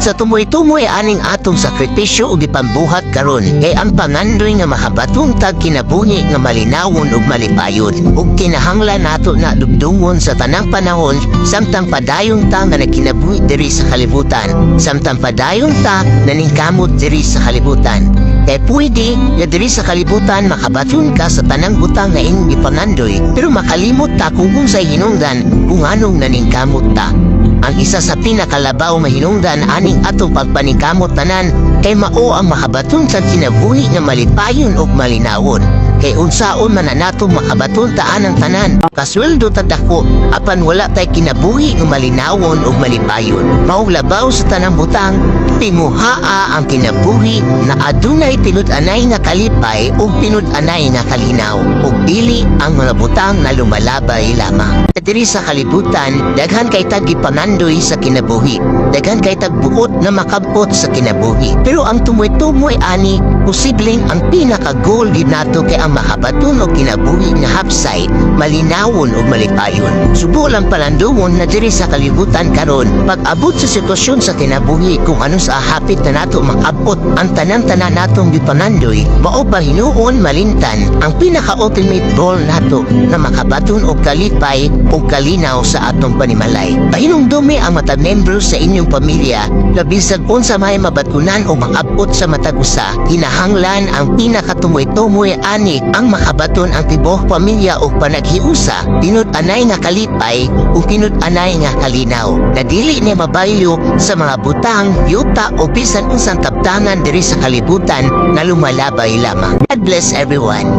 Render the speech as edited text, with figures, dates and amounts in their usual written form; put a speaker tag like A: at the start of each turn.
A: Sa tumoy-tumoy aning atong sakripisyo ug gipambuhat karon kay ang pangandoy nga makabatong tag kinabuhi nga malinawon ug malipayon ug kinahanglan nato na dugdungon sa tanang panahon samtang padayon ta nga nagkinabuhi diri sa kalibutan samtang padayon ta naningkamot diri sa kalibutan. Kay pwede nga diri sa kalibutan makabatyon ka sa tanang butang nga inyong gipangandoy pero makalimot ta kung unsay hinungdan kung anong naningkamot ta. Ang isa sa pinakalabaw nga hinungdan aning atong pagpaningkamot tanan kay mao ang makabaton sa kinabuhi nga malipayon ug malinawon. Kay unsaon man nato makabaton taan ang tanan kasweldo ta dako apan wala tay kinabuhi nga malinawon ug malipayon. Mao labaw sa tanang butang tinguhaa ang kinabuhi na adunay pinud-anay nga kalipay ug pinud-anay nga kalinaw ug dili ang mga butang na lumalabay lamang. Diri sa kalibutan daghan kay tag gipangandoy sa kinabuhi, daghan kay tag buot na makabot sa kinabuhi. Pero ang tumoy-tumoy ani posibleng ang pinaka-goal gid nato kay ang makabaton og kinabuhi nga hapsay, malinawon ug malipayon. Subo lang palandungon na diri sa kalibutan karon pag-abot sa sitwasyon sa kinabuhi kung ano sa hapit na nato makabot ang tanan-tanan natong gipangandoy, mao pa hinuon malintan ang pinaka-ultimate goal nato na makabaton og kalipay ug kalinaw sa atong panimalay. Pahinumdumi ang matag membro sa inyong pamilya na bisag unsa may mabatunan o makabot sa matag usa, kinahanglan ang pinakatumoy-tumoy ani ang makabaton ang tibuok pamilya o panaghiusa, pinud-anay nga kalipay o pinud-anay nga kalinaw na dili niya mabayo sa mga butang, yuta o bisan unsang tabtangan diri sa kalibutan na lumalabay lamang. God bless everyone.